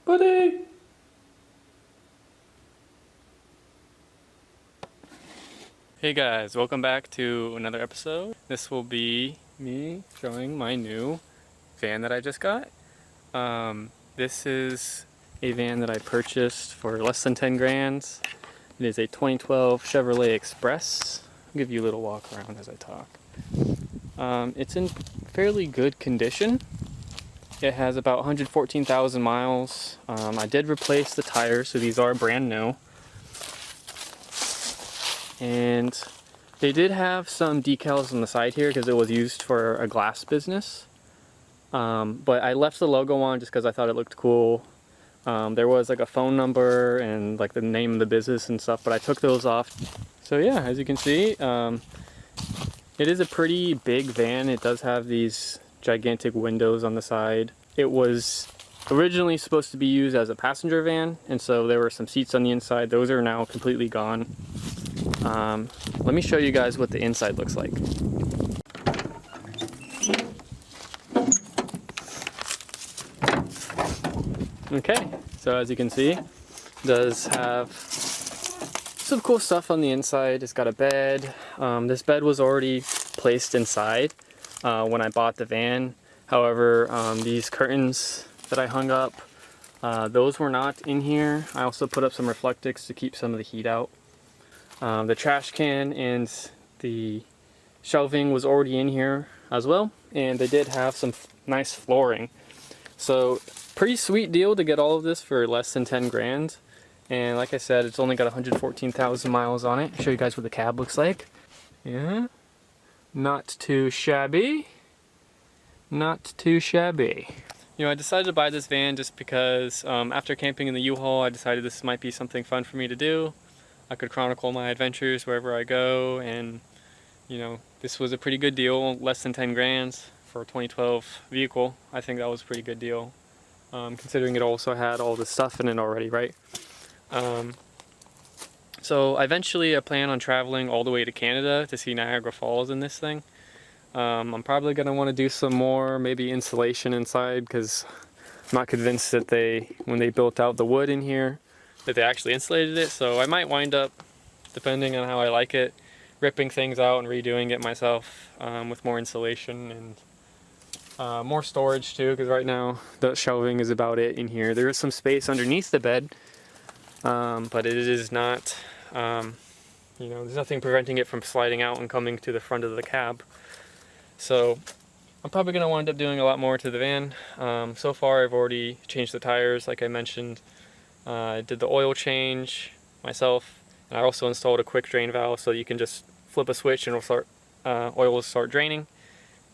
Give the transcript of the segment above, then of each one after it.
Buddy! Hey guys, welcome back to another episode. This will be me showing my new van that I just got. This is a van that I purchased for less than 10 grand. It is a 2012 Chevrolet Express. I'll give you a little walk around as I talk. It's in fairly good condition. It has about 114,000 miles. I did replace the tires, so these are brand new. And they did have some decals on the side here because it was used for a glass business. But I left the logo on just because I thought it looked cool. There was like a phone number and like the name of the business and stuff, but I took those off. So yeah, as you can see, it is a pretty big van. It does have these gigantic windows on the side. It was originally supposed to be used as a passenger van, and so there were some seats on the inside. Those are now completely gone. Let me show you guys what the inside looks like. Okay, so as you can see, it does have some cool stuff on the inside. It's got a bed. This bed was already placed inside when I bought the van. However, these curtains that I hung up, those were not in here. I also put up some reflectix to keep some of the heat out. The trash can and the shelving was already in here as well, and they did have some nice flooring. So pretty sweet deal to get all of this for less than 10 grand. And like I said, it's only got 114,000 miles on it. I'll show you guys what the cab looks like. Yeah, not too shabby. Not too shabby. You know, I decided to buy this van just because after camping in the U-Haul, I decided this might be something fun for me to do. I could chronicle my adventures wherever I go, and you know, this was a pretty good deal, less than 10 grand for a 2012 vehicle. I think that was a pretty good deal, considering it also had all the stuff in it already, right? So eventually I plan on traveling all the way to Canada to see Niagara Falls in this thing. I'm probably going to want to do some more, maybe insulation inside, because I'm not convinced that when they built out the wood in here, that they actually insulated it. So I might wind up, depending on how I like it, ripping things out and redoing it myself with more insulation and more storage too, because right now the shelving is about it in here. There is some space underneath the bed, but it is not, you know, there's nothing preventing it from sliding out and coming to the front of the cab. So I'm probably going to wind up doing a lot more to the van. So far I've already changed the tires, like I mentioned. I did the oil change myself, and I also installed a quick drain valve so you can just flip a switch and oil will start draining.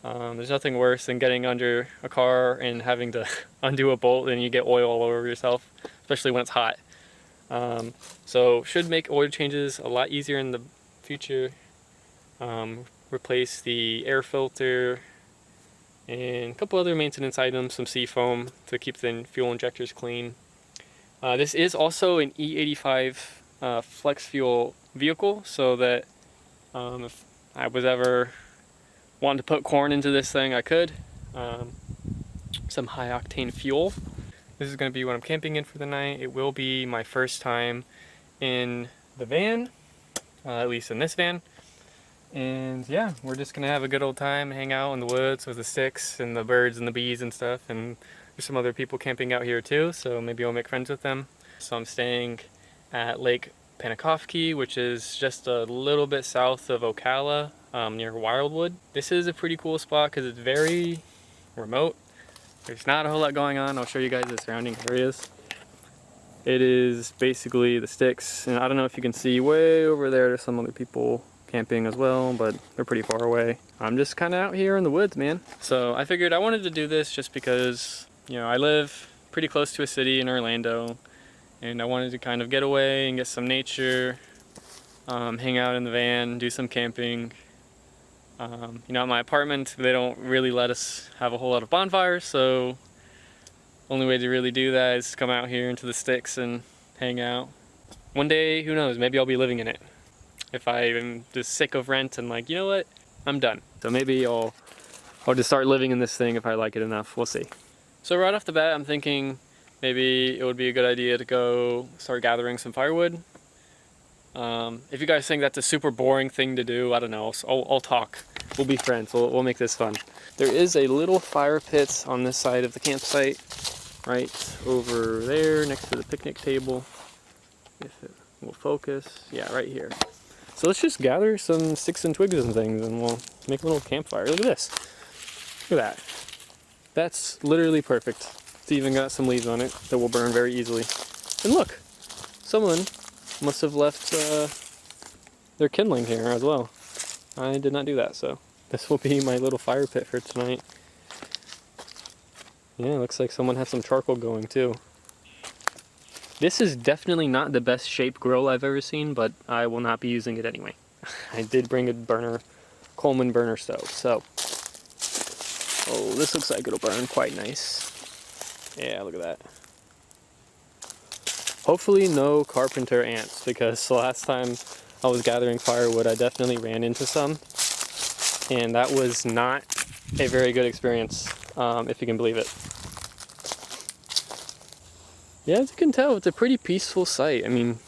There's nothing worse than getting under a car and having to undo a bolt and you get oil all over yourself, especially when it's hot. So should make oil changes a lot easier in the future. Replace the air filter and a couple other maintenance items, some seafoam to keep the fuel injectors clean. This is also an E85 flex fuel vehicle, so that if I was ever wanting to put corn into this thing, I could. Some high octane fuel. This is going to be what I'm camping in for the night. It will be my first time in the van, at least in this van. And yeah, we're just going to have a good old time, hang out in the woods with the sticks and the birds and the bees and stuff. And there's some other people camping out here too, so maybe I'll make friends with them. So I'm staying at Lake Panakovsky, which is just a little bit south of Ocala, near Wildwood. This is a pretty cool spot because it's very remote. There's not a whole lot going on. I'll show you guys the surrounding areas. It is basically the sticks, and I don't know if you can see way over there, there's some other people camping as well, but they're pretty far away. I'm just kind of out here in the woods, man. So I figured I wanted to do this just because, you know, I live pretty close to a city in Orlando, and I wanted to kind of get away and get some nature, hang out in the van, do some camping. You know, at my apartment, they don't really let us have a whole lot of bonfires, so only way to really do that is to come out here into the sticks and hang out. One day, who knows, maybe I'll be living in it. If I am just sick of rent and like, you know what, I'm done. So maybe I'll just start living in this thing if I like it enough. We'll see. So right off the bat, I'm thinking maybe it would be a good idea to go start gathering some firewood. If you guys think that's a super boring thing to do, I don't know, I'll talk. We'll be friends, we'll make this fun. There is a little fire pit on this side of the campsite, right over there next to the picnic table. If it will focus, yeah, right here. So let's just gather some sticks and twigs and things and we'll make a little campfire. Look at this. Look at that. That's literally perfect. It's even got some leaves on it that will burn very easily. And look, someone must have left their kindling here as well. I did not do that, so this will be my little fire pit for tonight. Yeah, looks like someone has some charcoal going too. This is definitely not the best shaped grill I've ever seen, but I will not be using it anyway. I did bring a burner, Coleman burner stove, so. Oh, this looks like it'll burn quite nice. Yeah, look at that. Hopefully no carpenter ants, because the last time I was gathering firewood, I definitely ran into some. And that was not a very good experience, if you can believe it. Yeah, as you can tell, it's a pretty peaceful site. I mean,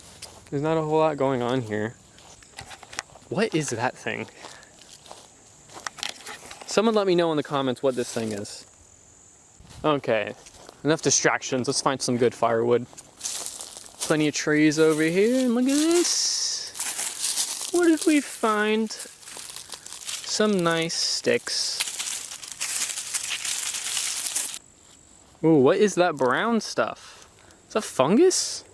there's not a whole lot going on here. What is that thing? Someone let me know in the comments what this thing is. Okay, enough distractions. Let's find some good firewood. Plenty of trees over here, and look at this. What did we find? Some nice sticks. Ooh, what is that brown stuff? Is that fungus?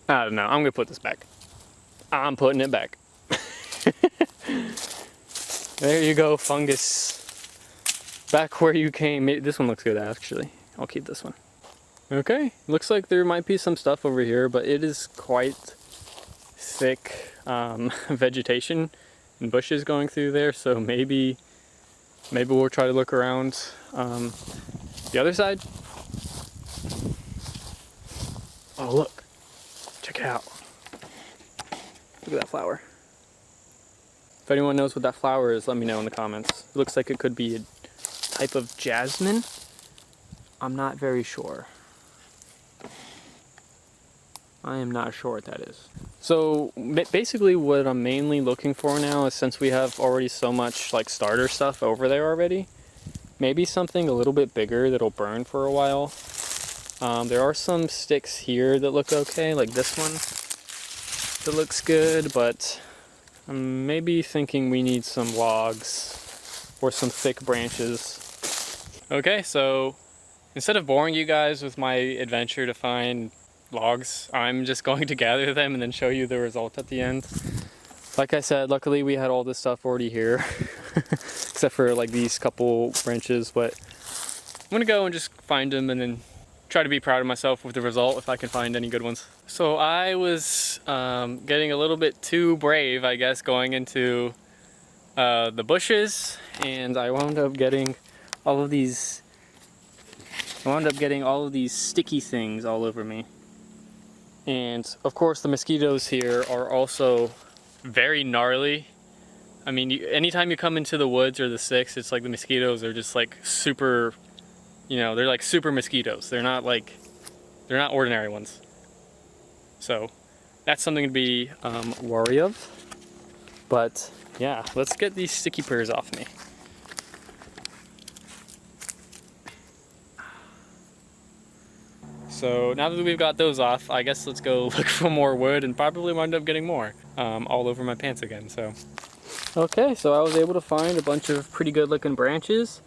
I don't know. I'm gonna put this back. I'm putting it back. There you go, fungus. Back where you came. This one looks good, actually. I'll keep this one. Okay, looks like there might be some stuff over here, but it is quite thick vegetation and bushes going through there, so maybe we'll try to look around the other side. Oh, look. Check it out. Look at that flower. If anyone knows what that flower is, let me know in the comments. It looks like it could be a type of jasmine. I'm not very sure. I am not sure what that is. So basically what I'm mainly looking for now is, since we have already so much like starter stuff over there already, maybe something a little bit bigger that'll burn for a while. There are some sticks here that look okay, like this one that looks good, but I'm maybe thinking we need some logs or some thick branches. Okay, so instead of boring you guys with my adventure to find logs, I'm just going to gather them and then show you the result at the end. Like I said, luckily we had all this stuff already here, except for like these couple branches, but I'm gonna go and just find them and then try to be proud of myself with the result if I can find any good ones. So I was getting a little bit too brave, I guess, going into the bushes, and I wound up getting all of these sticky things all over me. And of course the mosquitoes here are also very gnarly. I mean, anytime you come into the woods or the sticks, it's like the mosquitoes are just like super, you know, they're like super mosquitoes. They're not ordinary ones. So that's something to be wary of. But yeah, let's get these sticky pears off me. So now that we've got those off, I guess let's go look for more wood and probably wind up getting more all over my pants again. So okay, so I was able to find a bunch of pretty good looking branches.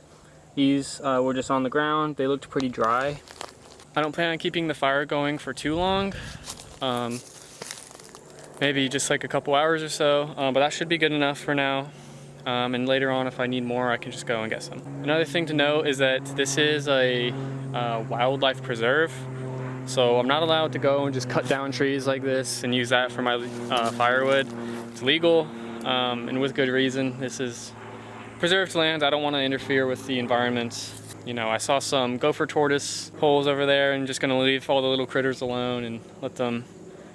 These were just on the ground. They looked pretty dry. I don't plan on keeping the fire going for too long. Maybe just like a couple hours or so, but that should be good enough for now. And later on, if I need more, I can just go and get some. Another thing to note is that this is a wildlife preserve. So I'm not allowed to go and just cut down trees like this and use that for my firewood. It's legal, and with good reason. This is preserved land. I don't want to interfere with the environment. You know, I saw some gopher tortoise holes over there, and just gonna leave all the little critters alone and let them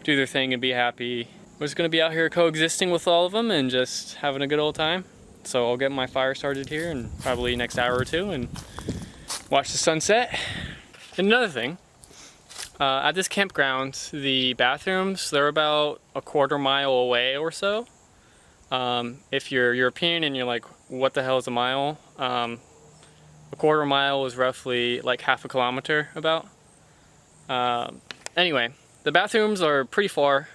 do their thing and be happy. We're just gonna be out here coexisting with all of them and just having a good old time. So I'll get my fire started here in probably next hour or two and watch the sunset. And another thing, At this campground, the bathrooms, they're about a quarter-mile away or so. If you're European and you're like, what the hell is a mile? A quarter mile is roughly like half a kilometer about. Anyway, the bathrooms are pretty far,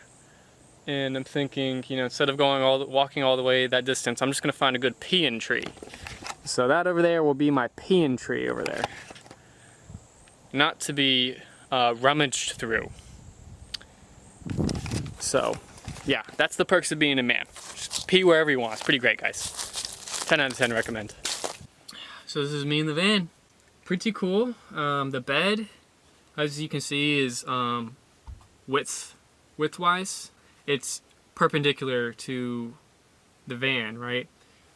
and I'm thinking, you know, instead of walking all the way that distance, I'm just gonna find a good peon tree. So that over there will be my peon tree over there. Not to be rummaged through. So, yeah, that's the perks of being a man. Just pee wherever you want. It's pretty great, guys. 10 out of 10 recommend. So this is me in the van. Pretty cool. The bed, as you can see, is width-wise. It's perpendicular to the van, right?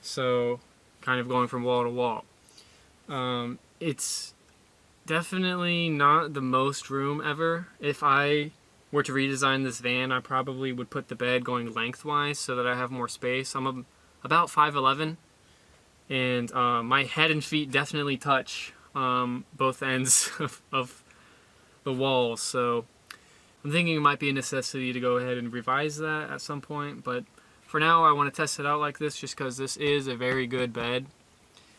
So, kind of going from wall to wall. It's definitely not the most room ever. If I were to redesign this van, I probably would put the bed going lengthwise so that I have more space. I'm about 5'11", and my head and feet definitely touch both ends of the walls. So I'm thinking it might be a necessity to go ahead and revise that at some point. But for now, I want to test it out like this just because this is a very good bed.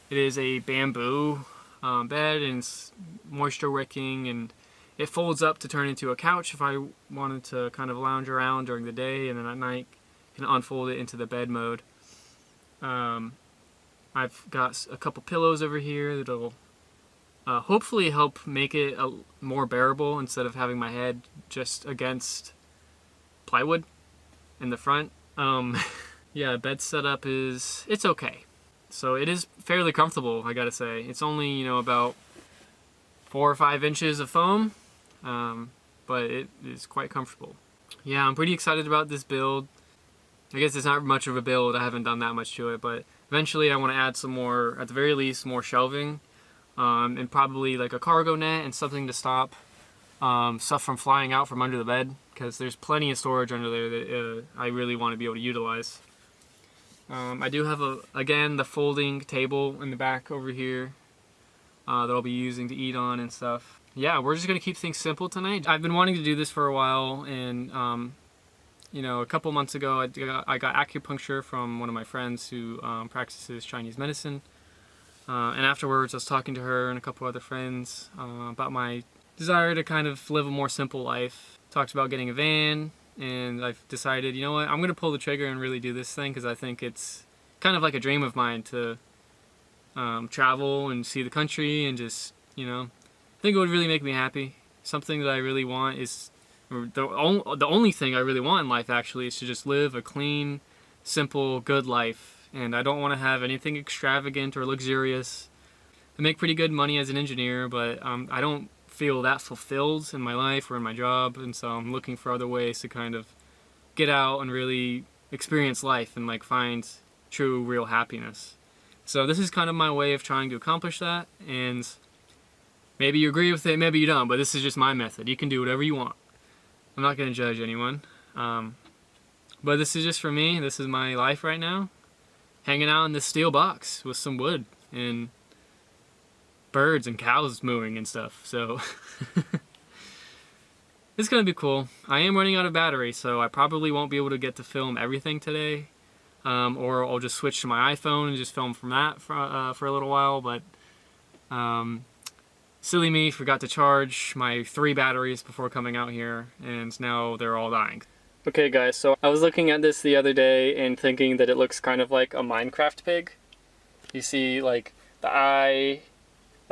It is a bamboo bed, and it's moisture wicking, and it folds up to turn into a couch if I wanted to kind of lounge around during the day, and then at night can unfold it into the bed mode. I've got a couple pillows over here that'll hopefully help make it more bearable instead of having my head just against plywood in the front. Yeah, bed setup it's okay. So it is fairly comfortable, I gotta say. It's only, you know, about 4 or 5 inches of foam, but it is quite comfortable. Yeah, I'm pretty excited about this build. I guess it's not much of a build, I haven't done that much to it, but eventually I want to add some more, at the very least, more shelving, and probably like a cargo net and something to stop stuff from flying out from under the bed, because there's plenty of storage under there that I really want to be able to utilize. I do have, again, the folding table in the back over here that I'll be using to eat on and stuff. Yeah, we're just going to keep things simple tonight. I've been wanting to do this for a while, and you know, a couple months ago I got acupuncture from one of my friends who practices Chinese medicine. And afterwards I was talking to her and a couple other friends about my desire to kind of live a more simple life. Talked about getting a van, and I've decided, you know what, I'm going to pull the trigger and really do this thing, because I think it's kind of like a dream of mine to travel and see the country and just, you know, I think it would really make me happy. Something that I really want is, the only thing I really want in life actually is to just live a clean, simple, good life. And I don't want to have anything extravagant or luxurious. I make pretty good money as an engineer, but I don't feel that fulfilled in my life or in my job, and so I'm looking for other ways to kind of get out and really experience life and like find true, real happiness. So this is kind of my way of trying to accomplish that, and maybe you agree with it, maybe you don't, but this is just my method. You can do whatever you want. I'm not going to judge anyone, but this is just for me. This is my life right now, hanging out in this steel box with some wood and birds and cows mooing and stuff. So it's gonna be cool. I am running out of battery, so I probably won't be able to get to film everything today, or I'll just switch to my iPhone and just film from that for a little while. But silly me, forgot to charge my 3 batteries before coming out here, and now they're all dying. Okay guys, so I was looking at this the other day and thinking that it looks kind of like a Minecraft pig. You see like the eye,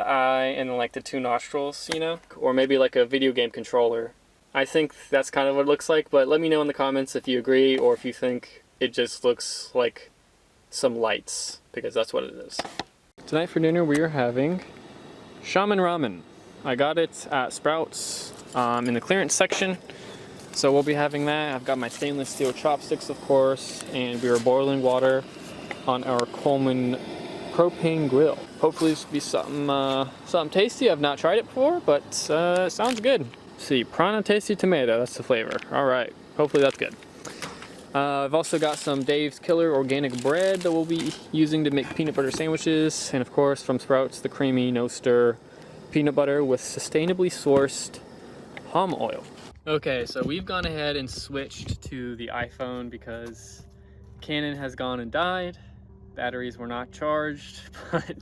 and then like the 2 nostrils, you know? Or maybe like a video game controller. I think that's kind of what it looks like, but let me know in the comments if you agree or if you think it just looks like some lights, because that's what it is. Tonight for dinner we are having shaman ramen. I got it at Sprouts in the clearance section, so we'll be having that. I've got my stainless steel chopsticks, of course, and we are boiling water on our Coleman propane grill. Hopefully this will be something tasty. I've not tried it before, but it sounds good. Let's see, Prana Tasty Tomato, that's the flavor. Alright, hopefully that's good. I've also got some Dave's Killer organic bread that we'll be using to make peanut butter sandwiches, and of course from Sprouts, the creamy no-stir peanut butter with sustainably sourced palm oil. Okay, so we've gone ahead and switched to the iPhone because Canon has gone and died. Batteries were not charged, but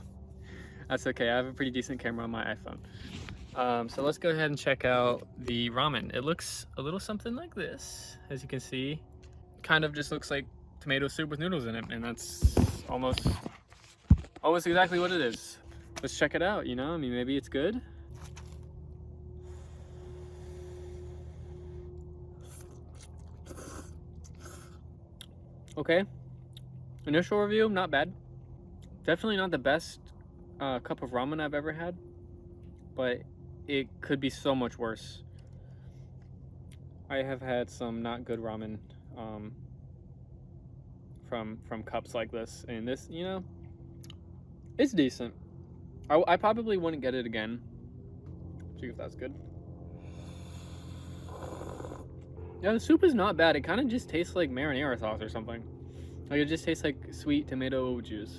that's okay. I have a pretty decent camera on my iPhone. So let's go ahead and check out the ramen. It looks a little something like this, as you can see. Kind of just looks like tomato soup with noodles in it, and that's almost exactly what it is. Let's check it out, you know? I mean, maybe it's good. Okay, initial review, not bad. Definitely not the best cup of ramen I've ever had, but it could be so much worse. I have had some not good ramen from cups like this, and this, you know, it's decent. I probably wouldn't get it again. See if that's good. Yeah, the soup is not bad. It kind of just tastes like marinara sauce or something. Like, it just tastes like sweet tomato juice.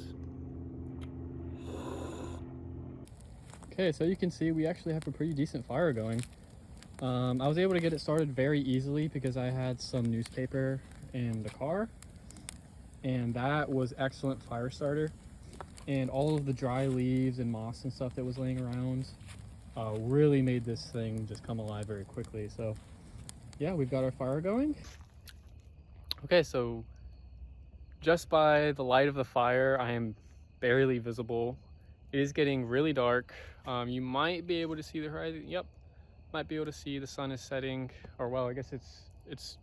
Okay, so you can see we actually have a pretty decent fire going. I was able to get it started very easily because I had some newspaper in the car, and that was excellent fire starter. And all of the dry leaves and moss and stuff that was laying around really made this thing just come alive very quickly. So yeah, we've got our fire going. Okay, so just by the light of the fire, I am barely visible. It is getting really dark. You might be able to see the horizon. Yep, might be able to see the sun is setting, or well, I guess it's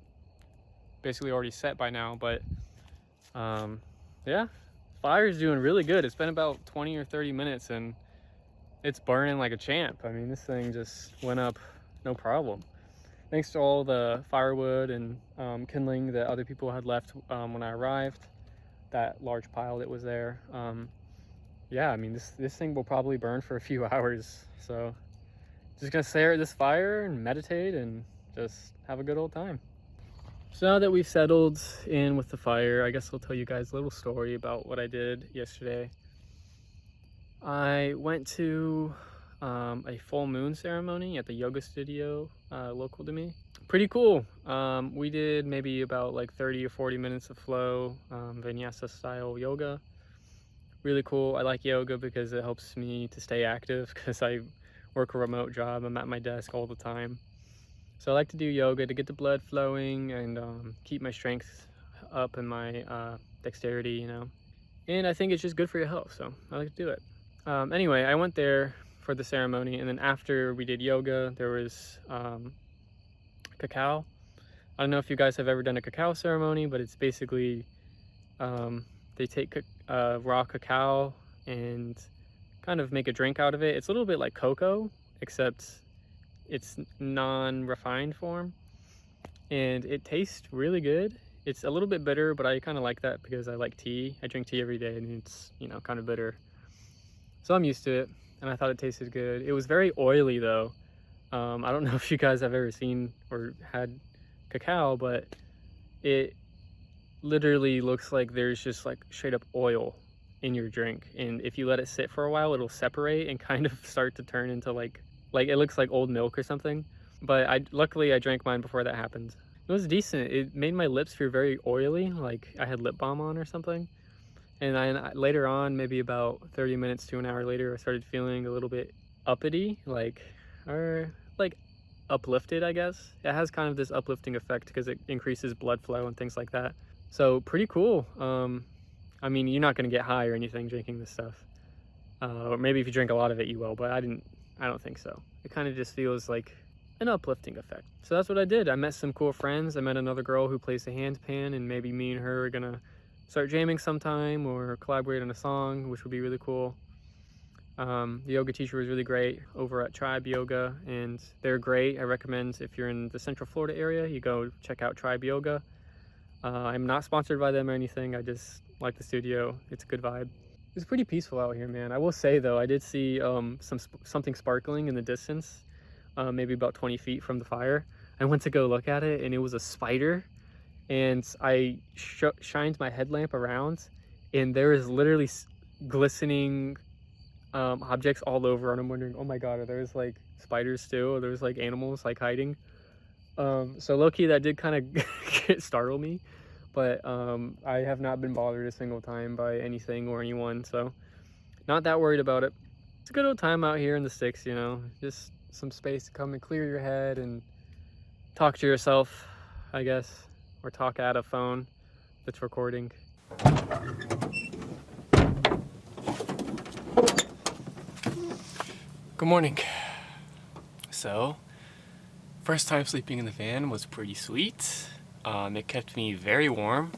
basically already set by now, but yeah, fire's doing really good. It's been about 20 or 30 minutes and it's burning like a champ. I mean, this thing just went up no problem. Thanks to all the firewood and kindling that other people had left when I arrived, that large pile that was there. Yeah, I mean, this thing will probably burn for a few hours. So just gonna stare at this fire and meditate and just have a good old time. So now that we've settled in with the fire, I guess I'll tell you guys a little story about what I did yesterday. I went to a full moon ceremony at the yoga studio local to me. Pretty cool. We did maybe about like 30 or 40 minutes of flow, vinyasa style yoga. Really cool. I like yoga because it helps me to stay active because I work a remote job. I'm at my desk all the time. So I like to do yoga to get the blood flowing and keep my strength up and my dexterity, you know. And I think it's just good for your health, so I like to do it. Anyway, I went there for the ceremony, and then after we did yoga, there was cacao. I don't know if you guys have ever done a cacao ceremony, but it's basically they take raw cacao and kind of make a drink out of it. It's a little bit like cocoa, except it's non-refined form, and it tastes really good. It's a little bit bitter, but I kind of like that because I like tea. I drink tea every day, and it's, you know, kind of bitter. So I'm used to it, and I thought it tasted good. It was very oily, though. I don't know if you guys have ever seen or had cacao, but it literally looks like there's just like straight up oil in your drink. And if you let it sit for a while, it'll separate and kind of start to turn into like it looks like old milk or something. But luckily I drank mine before that happened. It was decent. It made my lips feel very oily, like I had lip balm on or something. And then later on, maybe about 30 minutes to an hour later, I started feeling a little bit uppity, like uplifted, I guess. It has kind of this uplifting effect because it increases blood flow and things like that. So pretty cool. I mean, you're not going to get high or anything drinking this stuff. Or maybe if you drink a lot of it, you will, but I don't think so. It kind of just feels like an uplifting effect. So that's what I did. I met some cool friends. I met another girl who plays the handpan, and maybe me and her are gonna start jamming sometime or collaborate on a song, which would be really cool. The yoga teacher was really great over at Tribe Yoga, and they're great. I recommend if you're in the Central Florida area, you go check out Tribe Yoga. I'm not sponsored by them or anything. I just like the studio. It's a good vibe. It's pretty peaceful out here, man. I will say though, I did see something sparkling in the distance, maybe about 20 feet from the fire. I went to go look at it, and it was a spider. And I shined my headlamp around, and there is literally glistening objects all over. And I'm wondering, oh my god, are those like spiders too. There was like animals like hiding. So low-key that did kind of startle me, but I have not been bothered a single time by anything or anyone, so not that worried about it. It's a good old time out here in the sticks, you know, just some space to come and clear your head and talk to yourself, I guess, or talk at a phone that's recording. Good morning. So, first time sleeping in the van was pretty sweet. It kept me very warm.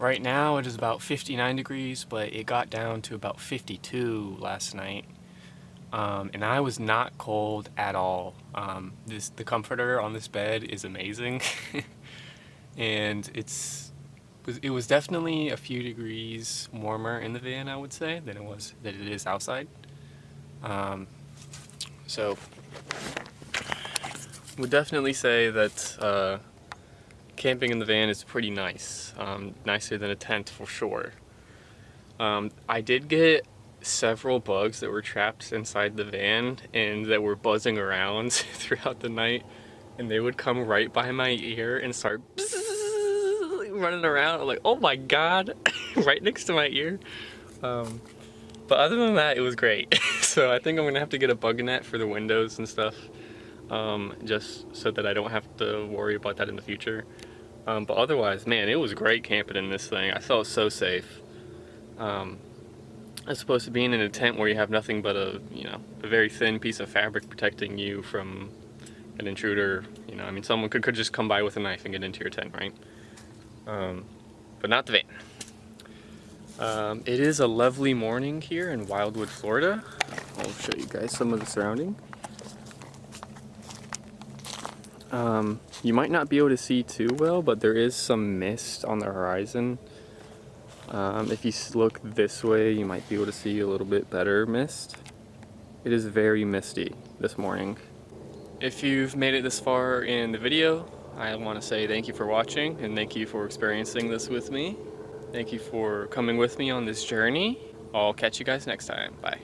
Right now it is about 59 degrees, but it got down to about 52 last night. And I was not cold at all. The comforter on this bed is amazing. And it was definitely a few degrees warmer in the van, I would say, than it is outside. So would definitely say that camping in the van is pretty nice. Nicer than a tent for sure. I did get several bugs that were trapped inside the van and that were buzzing around throughout the night, and they would come right by my ear and start running around. I'm like, oh my god, right next to my ear. But other than that, it was great. So I think I'm gonna have to get a bug net for the windows and stuff, just so that I don't have to worry about that in the future. But otherwise, man, it was great camping in this thing. I felt so safe. As opposed to being in a tent where you have nothing but a very thin piece of fabric protecting you from an intruder. You know, I mean, someone could just come by with a knife and get into your tent, right? But not the van. It is a lovely morning here in Wildwood, Florida. I'll show you guys some of the surrounding. You might not be able to see too well, but there is some mist on the horizon. If you look this way, you might be able to see a little bit better mist. It is very misty this morning. If you've made it this far in the video, I want to say thank you for watching and thank you for experiencing this with me. Thank you for coming with me on this journey. I'll catch you guys next time. Bye.